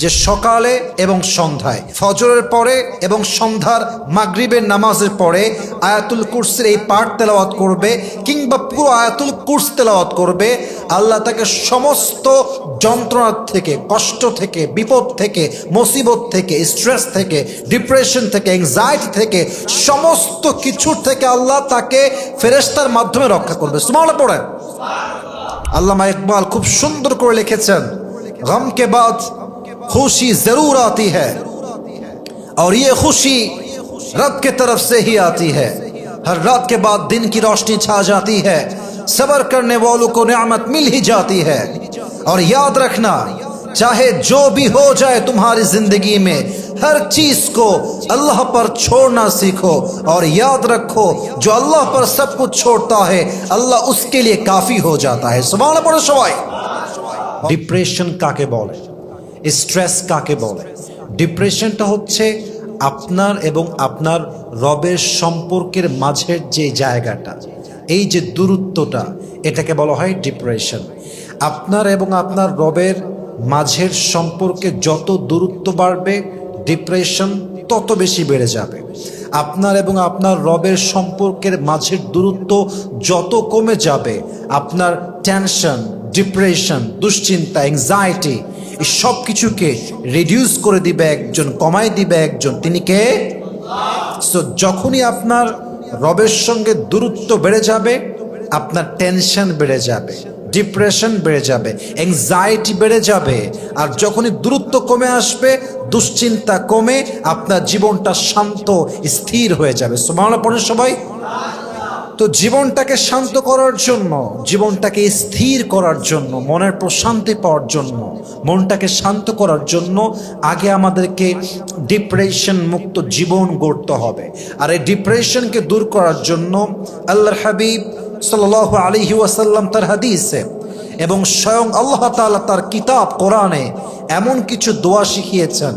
যে সকালে এবং সন্ধ্যায়, ফজরের পরে এবং সন্ধ্যার মাগরিবের নামাজের পরে আয়াতুল কুরসির এই পাঠ তেলাওয়াত করবে কিংবা পুরো আয়াতুল কুরস তেলাওয়াত করবে, আল্লাহ তাকে সমস্ত যন্ত্রণা থেকে, কষ্ট থেকে, বিপদ থেকে, মুসিবত থেকে, স্ট্রেস থেকে, ডিপ্রেশন থেকে, অ্যাংজাইটি থেকে, সমস্ত কিছুর থেকে আল্লাহ তাকে ফেরেশতার মাধ্যমে রক্ষা করবে। সুবহানাল্লাহ পড়েন। আল্লামা ইকবাল খুব সুন্দর করে লিখেছেন, গম কে বাদ खुशी जरूर आती है और ये खुशी रब के तरफ से ही आती है। हर रात के बाद दिन की रोशनी छा जाती है, सब्र करने वालों को नेमत मिल ही जाती है। और याद रखना, चाहे जो भी हो जाए तुम्हारी जिंदगी में, हर चीज को अल्लाह पर छोड़ना सीखो और याद रखो, जो अल्लाह पर सब कुछ छोड़ता है अल्लाह उसके लिए काफी हो जाता है। सुभान अल्लाह पढ़ो सबाई। डिप्रेशन काके बोले, স্ট্রেস কাকে বলে? ডিপ্রেশনটা হচ্ছে আপনার এবং আপনার রবের সম্পর্কের মাঝের যে জায়গাটা, এই যে দূরত্বটা, এটাকে বলা হয় ডিপ্রেশন। আপনার এবং আপনার রবের মাঝের সম্পর্কে যত দূরত্ব বাড়বে, ডিপ্রেশন তত বেশি বেড়ে যাবে। আপনার এবং আপনার রবের সম্পর্কের মাঝের দূরত্ব যত কমে যাবে, আপনার টেনশন, ডিপ্রেশন, দুশ্চিন্তা, অ্যাংজাইটি, এই সব কিছুকে রিডিউস করে দিবে একজন, কমায় দিবে একজন, তিনি কে? সো যখনই আপনার রবের সঙ্গে দূরত্ব বেড়ে যাবে, আপনার টেনশন বেড়ে যাবে, ডিপ্রেশন বেড়ে যাবে, অ্যাংজাইটি বেড়ে যাবে। আর যখনই দূরত্ব কমে আসবে, দুশ্চিন্তা কমে, আপনার জীবনটা শান্ত, স্থির হয়ে যাবে। সুবহানাল্লাহ পড়েন সবাই। তো জীবনটাকে শান্ত করার জন্য, জীবনটাকে স্থির করার জন্য, মনের প্রশান্তি পাওয়ার জন্য, মনটাকে শান্ত করার জন্য আগে আমাদেরকে ডিপ্রেশন মুক্ত জীবন গড়তে হবে। আর এই ডিপ্রেশনকে দূর করার জন্য আল্লাহর হাবিব সাল্লাল্লাহু আলাইহি ওয়াসাল্লাম তার হাদিসে এবং স্বয়ং আল্লাহ তাআলা তার কিতাব কোরআনে এমন কিছু দোয়া শিখিয়েছেন,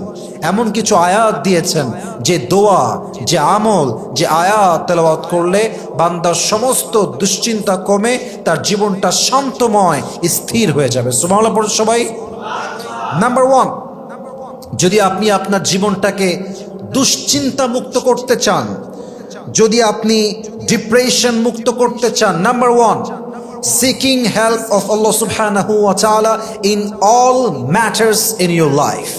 এমন কিছু আয়াত দিয়েছেন, যে দোয়া, যে আমল, যে আয়াত তেলাওয়াত করলে বান্দার সমস্ত দুশ্চিন্তা কমে, তার জীবনটা শান্তময়, স্থির হয়ে যাবে। সুবহানাল্লাহ পড়ুন সবাই। নাম্বার 1, যদি আপনি আপনার জীবনটাকে দুশ্চিন্তা মুক্ত করতে চান, যদি আপনি ডিপ্রেশন মুক্ত করতে চান, number 1, seeking help of Allah subhanahu wa ta'ala in all matters in your life.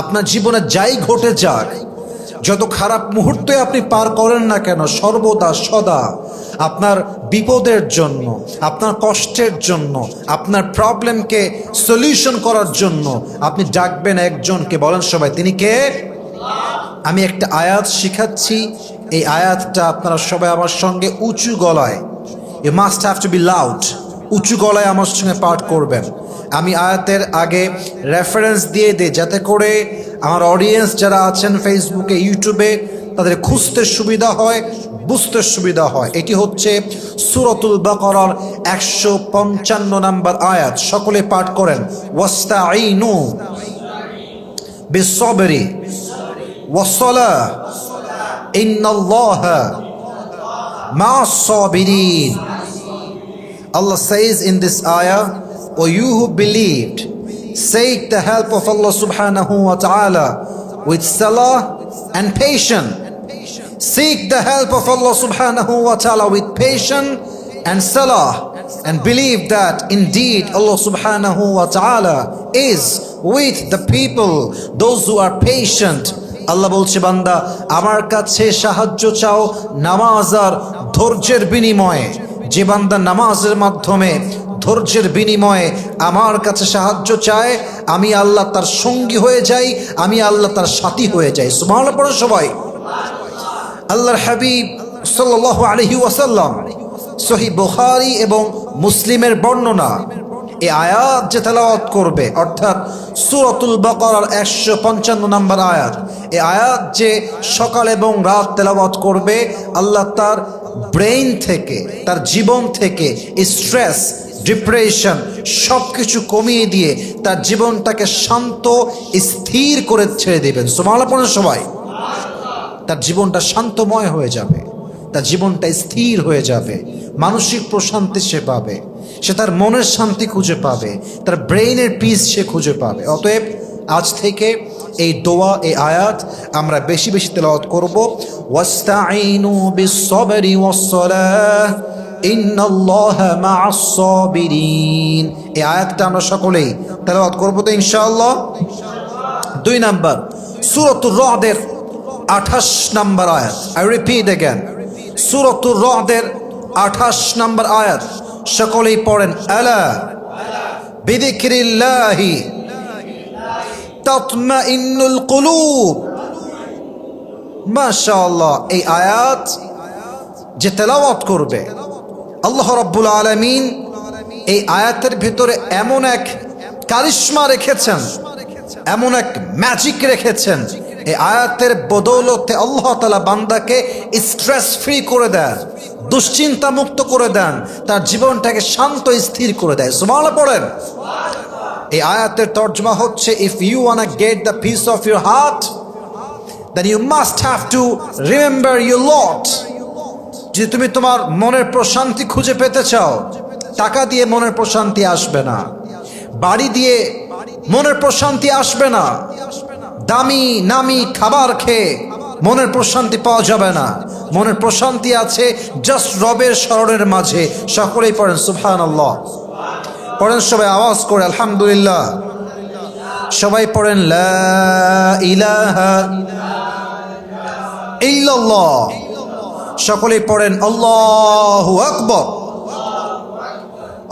আপনার জীবনে যাই ঘটে যাক, যত খারাপ মুহূর্তে আপনি পার করেন না কেন, সর্বদা সদা আপনার বিপদের জন্য, আপনার কষ্টের জন্য, আপনার প্রবলেমকে সলিউশন করার জন্য আপনি ডাকবেন একজনকে। বলেন সবাই, তিনি কে? আমি একটা আয়াত শিখাচ্ছি, এই আয়াতটা আপনারা সবাই আমার সঙ্গে উঁচু গলায়, You must have to be loud, উঁচু গলায় আমার সঙ্গে পাঠ করবেন। আমি আয়াতের আগে রেফারেন্স দিয়ে দিই, যাতে করে আমার অডিয়েন্স যারা আছেন ফেসবুকে, ইউটিউবে, তাদের খুঁজতে সুবিধা হয়, বুঝতে সুবিধা হয়। এটি হচ্ছে সূরাতুল বাকারার 155 নম্বর আয়াত। সকলে পাঠ করেন, ওয়াস্তাঈনু বিস-সাবরি ওয়াস-সালাহ ইন্নাল্লাহা ma'as-sabirin. Allah says in this ayah, O you who believed, seek the help of Allah subhanahu wa ta'ala with salah and patience. Seek the help of Allah subhanahu wa ta'ala with patience and salah, and believe that indeed Allah subhanahu wa ta'ala is with the people, those who are patient. আল্লাহ বলছে, বান্দা আমার কাছে সাহায্য চাও নামাজ আর ধৈর্যের বিনিময়ে। যে বান্দা নামাজের মাধ্যমে, ধৈর্যের বিনিময়ে আমার কাছে সাহায্য চায়, আমি আল্লাহ তার সঙ্গী হয়ে যাই, আমি আল্লাহ তার সাথী হয়ে যাই। সুবহানাল্লাহ পড়ো সবাই। আল্লাহর হাবিব সাল্লাল্লাহু আলাইহি ওয়াসাল্লাম, সহিহ বুখারী এবং মুসলিমের বর্ণনা, এই আয়াত যে তেলাওয়াত করবে, অর্থাৎ সূরাতুল বাকারার 155 নম্বর আয়াত, এই আয়াত যে সকাল এবং রাত তেলাওয়াত করবে, আল্লাহ তার ব্রেইন থেকে, তার জীবন থেকে স্ট্রেস, ডিপ্রেশন সব কিছু কমিয়ে দিয়ে তার জীবনটাকে শান্ত, স্থির করে ছেড়ে দেবেন। সুবহানাল্লাহ পড়ুন সবাই। তার জীবনটা শান্তময় হয়ে যাবে, তার জীবনটা স্থির হয়ে যাবে, মানসিক প্রশান্তি সে পাবে, সে তার মনের শান্তি খুঁজে পাবে, তার ব্রেইনের পিস সে খুঁজে পাবে। অতএব আজ থেকে এই দোয়া, এই আয়াত আমরা বেশি বেশি তেলাওয়াত করব। ওয়াস্তাঈনু বিস-সাবরি ওয়াস-সালাহ ইন্নাল্লাহা মা'আস-সাবিরিন। এই আয়াতটা আমরা সকলেই তেলাওয়াত করব তো ইনশাআল্লাহ। 2 নাম্বার সূরাতুর রাদের 28 নাম্বার আয়াত। আই রিপিট अगेन, সূরাতুর রাদের 28 নাম্বার আয়াত সকলেই পড়েন। আলা বিযিকরিল্লাহি তাতমাইন্নুল কুলুব। মাশাআল্লাহ, এই আয়াত যে তেলাওয়াত করবে, আল্লাহ রাব্বুল আলামিন এই আয়াতের ভিতরে এমন এক কারিশমা রেখেছেন, এমন এক ম্যাজিক রেখেছেন। এই আয়াতের বদৌলতে আল্লাহ তাআলা বান্দাকে স্ট্রেস ফ্রি করে দেন, দুশ্চিন্তা মুক্ত করে দেন, তার জীবনটাকে শান্ত স্থির করে দেয়। সুবহানাল্লাহ পড়েন। এই আয়াতের তর্জমা হচ্ছে, if you wanna get the peace of your heart then you must have to remember your Lord. যদি তুমি তোমার মনের প্রশান্তি খুঁজে পেতে চাও, টাকা দিয়ে মনের প্রশান্তি আসবে না, বাড়ি দিয়ে মনের প্রশান্তি আসবে না, দামি নামি খাবার খেয়ে মনের প্রশান্তি পাওয়া যাবে না। মনের প্রশান্তি আছে জাস্ট রবের স্মরণের মাঝে। সকলেই পড়েন সুবহানাল্লাহ। পড়েন সবাই আওয়াজ করে আলহামদুলিল্লাহ। সবাই পড়েন লা ইলাহা ইল্লাল্লাহ। সকলেই পড়েন আল্লাহু আকবার।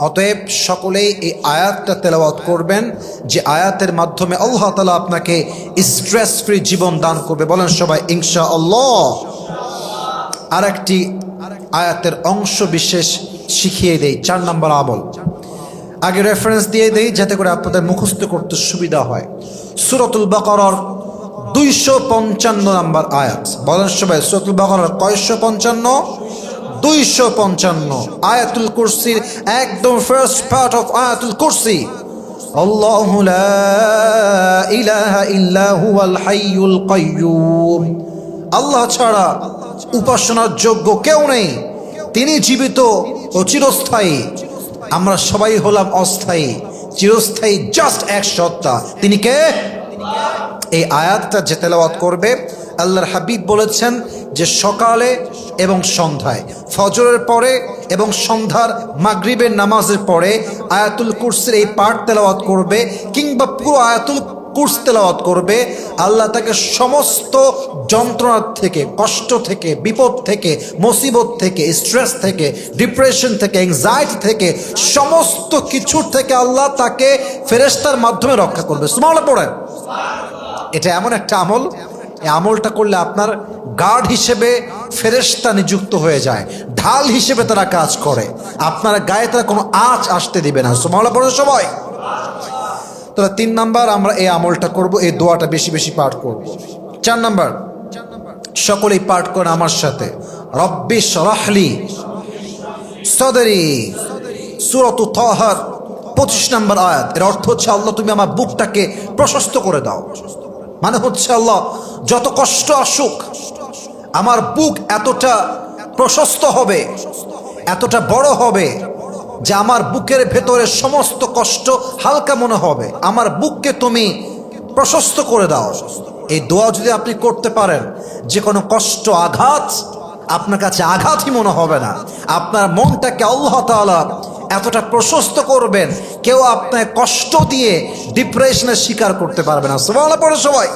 অতএব সকলেই এই আয়াতটা তেলাওয়াত করবেন, যে আয়াতের মাধ্যমে আল্লাহ তাআলা আপনাকে স্ট্রেস ফ্রি জীবন দান করবে। বলেন সবাই ইনশাআল্লাহ। আর একটি আয়াতের অংশ বিশেষ শিখিয়ে দেই, 4 নম্বর আমল। আগে রেফারেন্স দিয়ে দেই যাতে করে আপনাদের মুখস্থ করতে সুবিধা হয়। সূরাতুল বাকারার 255 নম্বর আয়াত। বলেন সবাই সূরাতুল বাকারার কয়শো 55? 255। আয়াতুল কুরসির একদম ফার্স্ট পার্ট অফ আয়াতুল কুরসি, আল্লাহু লা ইলাহা ইল্লা হুয়াল হাইয়ুল কাইয়্যুম। আল্লাহ ছাড়া উপাসনার যোগ্য কেউ নেই, তিনি জীবিত ও চিরস্থায়ী। আমরা সবাই হলাম অস্থায়ী, চিরস্থায়ী জাস্ট এক সত্তা, তিনি কে? এই আয়াতটা যে তেলাওয়াত করবে, আল্লাহর হাবিব বলেছেন যে সকালে এবং সন্ধ্যায়, ফজরের পরে এবং সন্ধ্যার মাগরিবের নামাজের পরে আয়াতুল কুরসির এই পাঠ তেলাওয়াত করবে, কিংবা পুরো আয়াতুল কুরস তেলাওয়াত করবে, আল্লাহ তাকে সমস্ত যন্ত্রণার থেকে, কষ্ট থেকে, বিপদ থেকে, মুসিবত থেকে, স্ট্রেস থেকে, ডিপ্রেশন থেকে, অ্যাংজাইটি থেকে, সমস্ত কিছুর থেকে আল্লাহ তাকে ফেরেশতার মাধ্যমে রক্ষা করবে। সুবহানাল্লাহ পড়েন। এটা এমন একটা আমল, এই আমলটা করলে আপনার গার্ড হিসেবে ফেরেশতা নিযুক্ত হয়ে যায়, ঢাল হিসেবে তারা কাজ করে, আপনার গায়ে তারা কোনো আঁচ আসতে দিবে না। সুবহানাল্লাহ পড়েন সবাই। তাহলে 3 নাম্বার আমরা এই আমলটা করব, এই দোয়াটা বেশি বেশি পাঠ করব। 4 নাম্বার সকলেই পাঠ করেন আমার সাথে, রব্বি শরাহলি সদরি। সূরাতুত তাহার 25 নম্বর আয়াত। এর অর্থ হচ্ছে, আল্লাহ তুমি আমার বুকটাকে প্রশস্ত করে দাও। মানে হচ্ছে, আল্লাহ যত কষ্ট আসুক, আমার বুক এতটা প্রশস্ত হবে, এতটা বড় হবে যে আমার বুকের ভেতরে সমস্ত কষ্ট হালকা মনে হবে। আমার বুককে তুমি প্রশস্ত করে দাও। এই দোয়া যদি আপনি করতে পারেন, যে কোনো কষ্ট, আঘাত আপনার কাছে আঘাতই মনে হবে না। আপনার মনটাকে আল্লাহ তাআলা এতটা প্রশস্ত করবেন, কেউ আপনার কষ্ট দিয়ে ডিপ্রেশনের শিকার করতে পারবে না। সুবহানাল্লাহ পড়ে সবাই।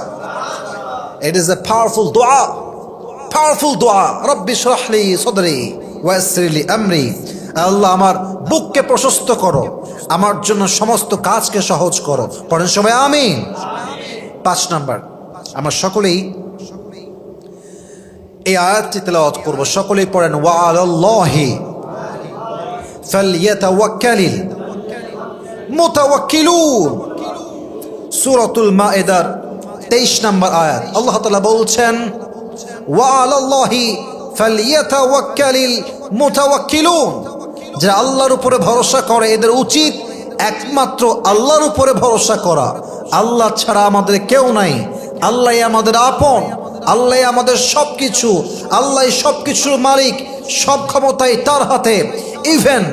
ইট ইজ এ পাওয়ারফুল দোয়া, পাওয়ারফুল দোয়া। রব্বি শরহলি সদরি ওয়াসসির লি আমরি। আল্লাহ আমার বুককে প্রশস্ত করো, আমার জন্য সমস্ত কাজকে সহজ করো। পড়েন সবাই আমিন। 5 নাম্বার আমরা সকলেই এই আয়াতটি তেলাওয়াত করব। সকলেই পড়েন ওয়া আলাল্লাহি ফালইয়াতাওয়াক্কালিল মুতাওয়াক্কিলুন। সূরাতুল মাইদার 23 নম্বর আয়াত। আল্লাহ তাআলা বলছেন ওয়া আলাল্লাহি ফালইয়াতাওয়াক্কালিল মুতাওয়াক্কিলুন। যারা আল্লাহর উপরে ভরসা করে, এদের উচিত একমাত্র আল্লাহর উপরে ভরসা করা। আল্লাহ ছাড়া আমাদের কেউ নাই, আল্লাহই আমাদের আপন, আল্লাহই আমাদের সব কিছু, আল্লাহই সব কিছুর মালিক, সব ক্ষমতাই তার হাতে। ইভেন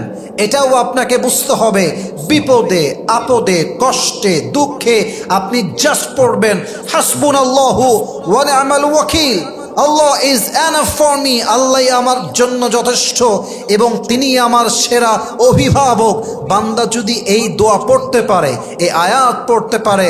এটাও আপনাকে বুঝতে হবে। বিপদে আপদে কষ্টে দুঃখে আপনি জাস্ট পড়বেন হাসবুনাল্লাহু ওয়া নি'মাল ওয়াকিল, আল্লাহ ইজ এনাফ ফর মি, আল্লাহ আমার জন্য যথেষ্ট এবং তিনি আমার সেরা অভিভাবক। বান্দা যদি এই দোয়া পড়তে পারে, এই আয়াত পড়তে পারে,